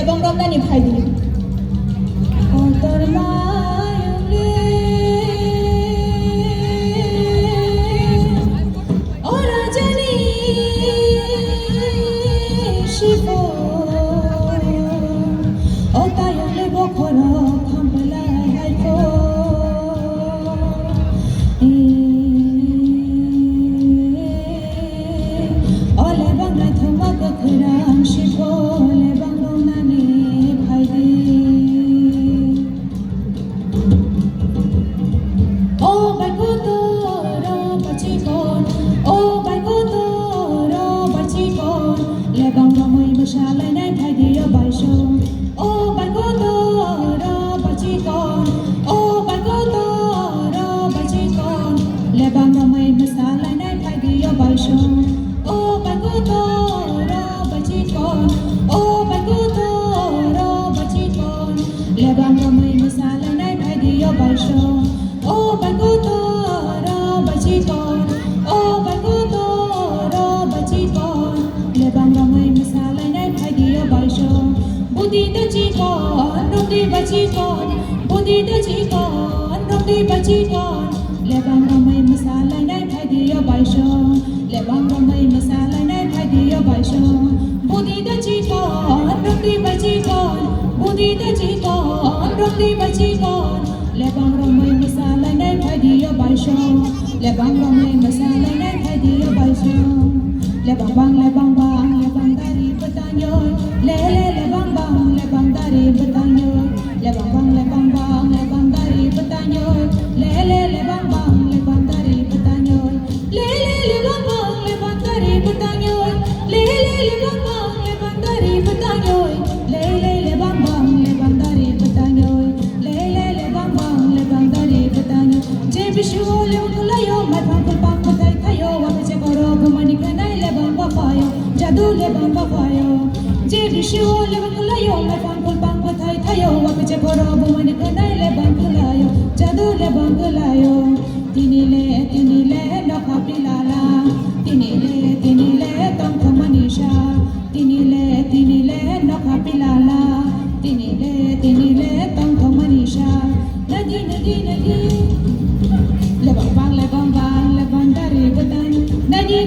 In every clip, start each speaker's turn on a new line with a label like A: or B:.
A: lebang rom na ni phai di otor mayule ora jani shipo otayo le bokhoro khambala hai ko ole bang na thoma bakram shipo le bang rom na ni phai di Shalai nai phai di yo bai sho o ban ko to ro ba chi kon o ban ko to ro ba chi kon le bang ma mai ma salai nai phai di yo bai sho o ban ko to ro ba chi kon o ban ko to ro ba chi kon le bang ma mai ma salai nai phai di yo bai sho o ban ko to ro ba chi kon o ban ko to ro ba chi kon le bang ma mai ma salai Budi da chi con, nông đi ba chi con, Budi da chi con, nông đi ba chi con, le bang ra mai masala nai phai di yo bai sho, le bang ra mai masala nai phai di yo bai sho, Budi da chi con, nông đi ba chi con, Budi da chi con, nông đi ba chi con, le bang ra mai masala nai phai di yo bai sho, le bang ra mai masala nai phai di yo bai sho, le bang dari petanyo, le bang dari petanyo, le bang dari petanyo, le bang dari petanyo, le bang dari petanyo, le bang dari petanyo, le bang dari petanyo, le bang dari petanyo. Je bishu le ulayo matang pang patai thayo wa che koro bumani kanai le bang papayo, jadu le bang papayo. Je bishu le ulayo matang pang patai thayo wa che koro bumani kanai le bang kulayo, jadu le bang kulayo. Tinile no kapilala, tinile tong thamanisha, tinile no kapilala, tinile tong thamanisha. Nadi le bang dari betan, nadi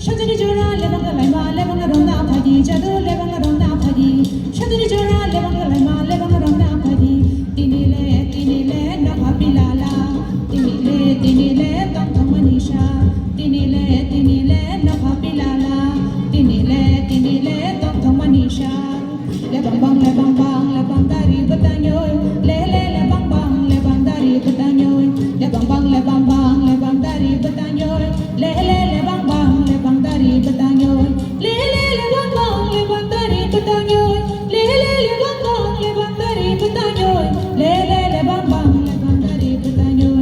A: Shadri jora le bang lai ma le bang rom na phadi jadu le bang rom na phadi Shadri jora le bang lai ma le bang rom na phadi tinile na kapilala tinile tong thamanisha tinile na kapilala tinile tong thamanisha le bang dari betanyo le bang dari betanyo le bang dari betanyo le bang dari betanyo le bang dari betanyo le bang dari betanyo le bang dari betanyo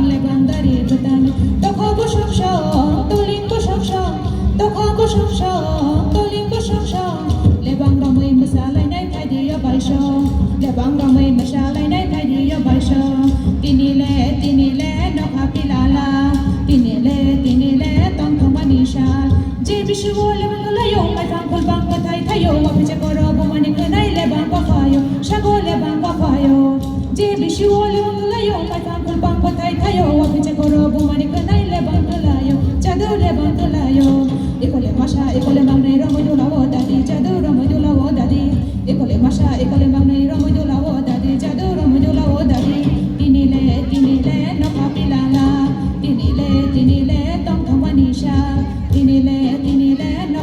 A: le bang dari betanyo to kho ko shok shok to ling ko shok shok to kho ko shok shok to ling ko shok shok le bang ra mai masala nai khai di yo bai sho le bang ra mai masala nai khai di yo bai sho tinile no kapilala tinile tong thamanisha je bishu le bang la yo mai bang kol bang pathai thayo wa che koro bumani kanai le bang pa phayo shago le bang pa phayo je bishu le bang la yo mai bang kol bang pathai thayo wa che koro bumani kanai le bang layo jadu le bang layo ekole masha ekole bang nei ro mo la wo dadi jadu ro mo la wo dadi ekole masha ekole bang nei ro mo la wo dadi jadu ro mo la wo dadi tinile no kapilala tinile tong thamanisha tinile no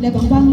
A: le bang bang